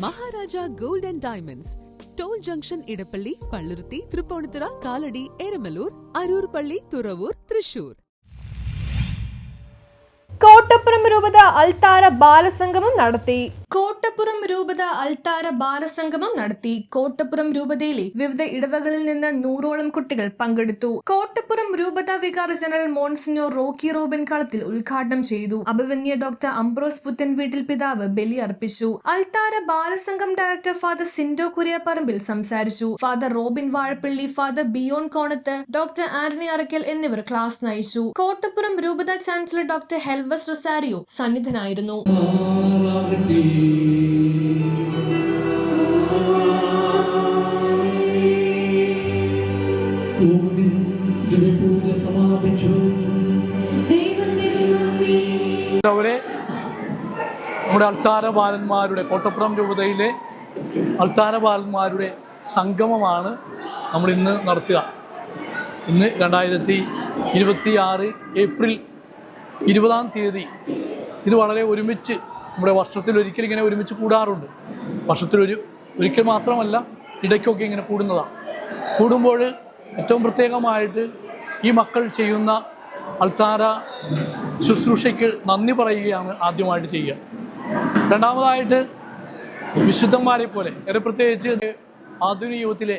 Maharaja gold and diamonds, toll junction, Edappally, Palluruthy, Tripunithura, Kalady, Eramalloor, Aroor Palli, Thuravoor, Thrissur. Kottappuram രൂപത അൾത്താര ബാലസംഗമം നടത്തി. കോട്ടപ്പുറം രൂപതയിലെ വിവിധ ഇടവകളിൽ നിന്ന് 100ഓളം കുട്ടികൾ പങ്കെടുത്തു. കോട്ടപ്പുറം രൂപത വികാരി ജനറൽ മോൺസിഞ്ഞോർ റോക്കി റോബിൻ കളത്തിൽ ഉദ്ഘാടനം ചെയ്തു. അഭിവന്യ ഡോക്ടർ അംബ്രോസ് പുത്തൻ വീട്ടിൽ പിതാവ് ബലി അർപ്പിച്ചു. അൾത്താര ബാലസംഘം ഡയറക്ടർ ഫാദർ സിൻഡോ കുര്യപ്പറമ്പിൽ സംസാരിച്ചു. Father Robin Vazhappally, father Biyon Konath, doctor Antony Arakkal എന്നിവർ ക്ലാസ് നയിച്ചു. കോട്ടപ്പുറം രൂപത ചാൻസലർ ഡോക്ടർ ഹെൽവസ് റൊസാരിയോ സന്നിധനായിരുന്നു. നമ്മുടെ അൾത്താര ബാലന്മാരുടെ, കോട്ടപ്പുറം രൂപതയിലെ അൾത്താര ബാലന്മാരുടെ സംഗമമാണ് നമ്മൾ ഇന്ന് നടത്തുക. ഇന്ന് 2026 ഏപ്രിൽ 20-ാം തീയതി. ഇത് വളരെ ഒരുമിച്ച് നമ്മുടെ വർഷത്തിലൊരിക്കൽ ഇങ്ങനെ ഒരുമിച്ച് കൂടാറുണ്ട്. ഒരിക്കൽ മാത്രമല്ല, ഇടയ്ക്കൊക്കെ ഇങ്ങനെ കൂടുന്നതാണ്. കൂടുമ്പോൾ ഏറ്റവും പ്രത്യേകമായിട്ട് ഈ മക്കൾ ചെയ്യുന്ന അൾത്താര ശുശ്രൂഷയ്ക്ക് നന്ദി പറയുകയാണ് ആദ്യമായിട്ട് ചെയ്യുക. രണ്ടാമതായിട്ട് വിശുദ്ധന്മാരെ പോലെ, ഏറെ പ്രത്യേകിച്ച് ആധുനിക യുഗത്തിലെ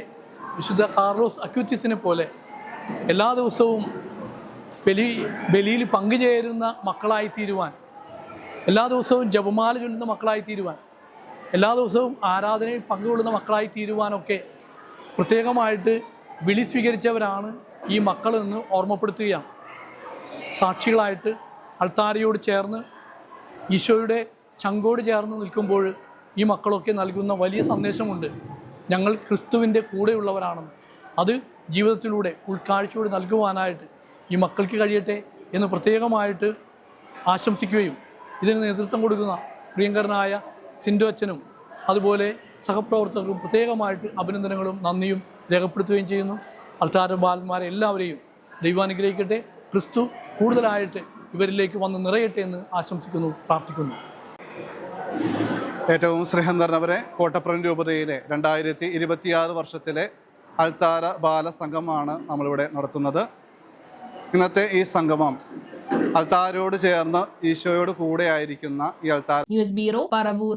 വിശുദ്ധ കാർലോസ് അക്യൂറ്റിസിനെ പോലെ എല്ലാ ദിവസവും ബലിയിൽ പങ്കുചേരുന്ന മക്കളായി തീരുവാൻ, എല്ലാ ദിവസവും ജപമാല ചൊല്ലുന്ന മക്കളായി തീരുവാൻ, എല്ലാ ദിവസവും ആരാധനയിൽ പങ്കുകൊള്ളുന്ന മക്കളായി തീരുവാനൊക്കെ പ്രത്യേകമായിട്ട് വിളി സ്വീകരിച്ചവരാണ് ഈ മക്കളെന്ന് ഓർമ്മപ്പെടുത്തുകയാണ്. സാക്ഷികളായിട്ട് അൾത്താരയോട് ചേർന്ന്, ഈശോയുടെ ചങ്കോട് ചേർന്ന് നിൽക്കുമ്പോൾ ഈ മക്കളൊക്കെ നൽകുന്ന വലിയ സന്ദേശമുണ്ട്. ഞങ്ങൾ ക്രിസ്തുവിൻ്റെ കൂടെയുള്ളവരാണെന്ന്. അത് ജീവിതത്തിലൂടെ ഉൾക്കാഴ്ചയോടെ നൽകുവാനായിട്ട് ഈ മക്കൾക്ക് കഴിയട്ടെ എന്ന് പ്രത്യേകമായിട്ട് ആശംസിക്കുകയും ഇതിന് നേതൃത്വം കൊടുക്കുന്ന പ്രിയങ്കരനായ സിൻഡോ അച്ഛനും അതുപോലെ സഹപ്രവർത്തകർക്കും പ്രത്യേകമായിട്ട് അഭിനന്ദനങ്ങളും നന്ദിയും രേഖപ്പെടുത്തുകയും ചെയ്യുന്നു. അൾത്താര ബാലന്മാരെ എല്ലാവരെയും ദൈവം അനുഗ്രഹിക്കട്ടെ. ക്രിസ്തു കൂടുതലായിട്ട് ഇവരിലേക്ക് വന്ന് നിറയട്ടെ എന്ന് ആശംസിക്കുന്നു, പ്രാർത്ഥിക്കുന്നു. ഏറ്റവും സ്നേഹം നിറഞ്ഞവരെ, കോട്ടപ്പുറം രൂപതയിലെ 2026 വർഷത്തിലെ അൾത്താര ബാലസംഗമമാണ് നമ്മളിവിടെ നടത്തുന്നത്. ഇന്നത്തെ ഈ സംഗമം അൾത്താരയോട് ചേർന്ന് ഈശോയോട് കൂടെ ആയിരിക്കുന്ന ഈ അൾത്താര. News bureau, Paravur.